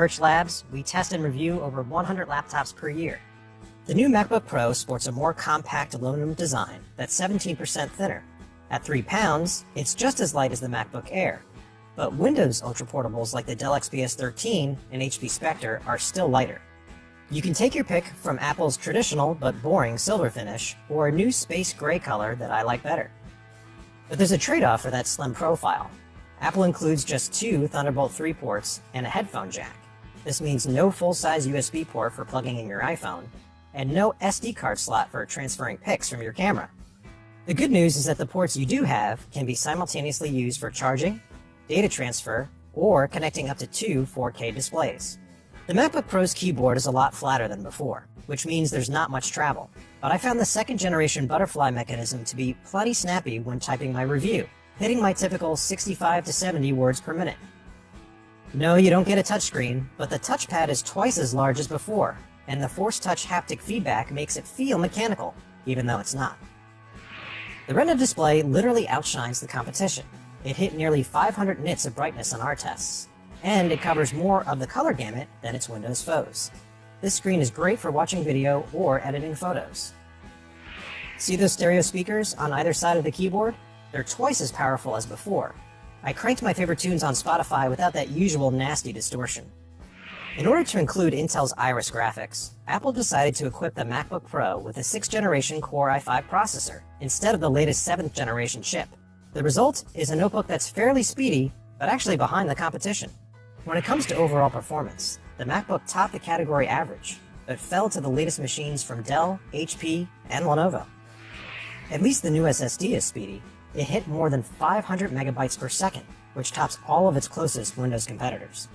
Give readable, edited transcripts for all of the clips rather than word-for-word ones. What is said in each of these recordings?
Perch Labs, we test and review over 100 laptops per year. The new MacBook Pro sports a more compact aluminum design that's 17% thinner. At 3 pounds, it's just as light as the MacBook Air. But Windows ultraportables like the Dell XPS 13 and HP Spectre are still lighter. You can take your pick from Apple's traditional but boring silver finish, or a new space gray color that I like better. But there's a trade-off for that slim profile. Apple includes just 2 Thunderbolt 3 ports and a headphone jack. This means no full-size USB port for plugging in your iPhone, and no SD card slot for transferring pics from your camera. The good news is that the ports you do have can be simultaneously used for charging, data transfer, or connecting up to 2 4K displays. The MacBook Pro's keyboard is a lot flatter than before, which means there's not much travel, but I found the second generation butterfly mechanism to be plenty snappy when typing my review, hitting my typical 65 to 70 words per minute. No, you don't get a touchscreen, but the touchpad is twice as large as before, and the Force Touch haptic feedback makes it feel mechanical, even though it's not. The Retina display literally outshines the competition. It hit nearly 500 nits of brightness on our tests, and it covers more of the color gamut than its Windows foes. This screen is great for watching video or editing photos. See those stereo speakers on either side of the keyboard? They're twice as powerful as before. I cranked my favorite tunes on Spotify without that usual nasty distortion. In order to include Intel's Iris graphics, Apple decided to equip the MacBook Pro with a 6th generation Core i5 processor instead of the latest 7th generation chip. The result is a notebook that's fairly speedy, but actually behind the competition. When it comes to overall performance, the MacBook topped the category average, but fell to the latest machines from Dell, HP, and Lenovo. At least the new SSD is speedy. It hit more than 500 megabytes per second, which tops all of its closest Windows competitors.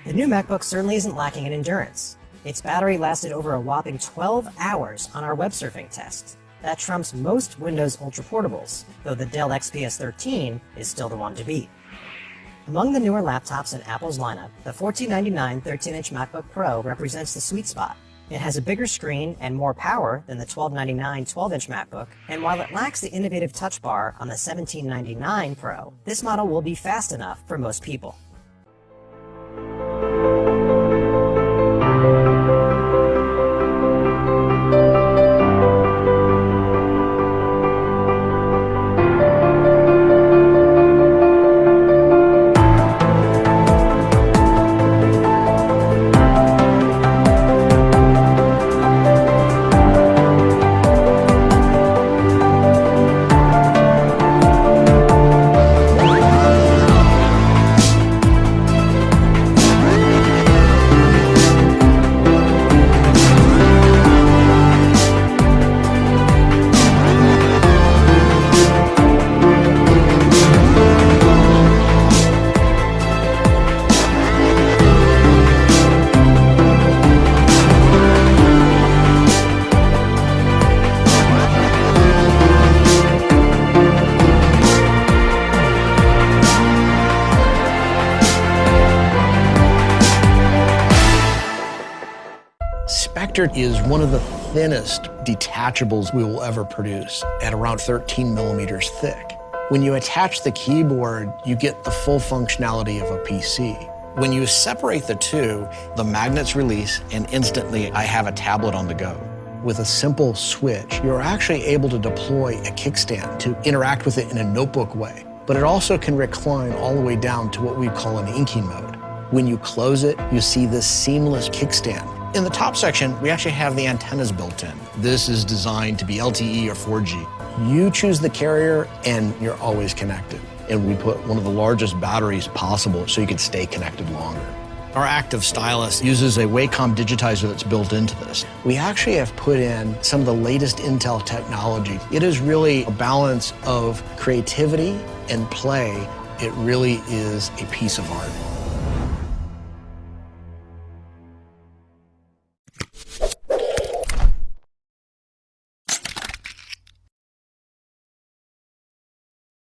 The new MacBook certainly isn't lacking in endurance. Its battery lasted over a whopping 12 hours on our web surfing test. That trumps most Windows ultraportables, though the Dell XPS 13 is still the one to beat. Among the newer laptops in Apple's lineup, the $1,499 13-inch MacBook Pro represents the sweet spot. It has a bigger screen and more power than the $1,299 12-inch MacBook, and while it lacks the innovative Touch Bar on the $1,799 Pro, this model will be fast enough for most people. SPECTRE is one of the thinnest detachables we will ever produce, at around 13 millimeters thick. When you attach the keyboard, you get the full functionality of a PC. When you separate the two, the magnets release, and instantly I have a tablet on the go. With a simple switch, you're actually able to deploy a kickstand to interact with it in a notebook way. But it also can recline all the way down to what we call an inking mode. When you close it, you see this seamless kickstand. In the top section, we actually have the antennas built in. This is designed to be LTE or 4G. You choose the carrier and you're always connected. And we put one of the largest batteries possible so you can stay connected longer. Our active stylus uses a Wacom digitizer that's built into this. We actually have put in some of the latest Intel technology. It is really a balance of creativity and play. It really is a piece of art.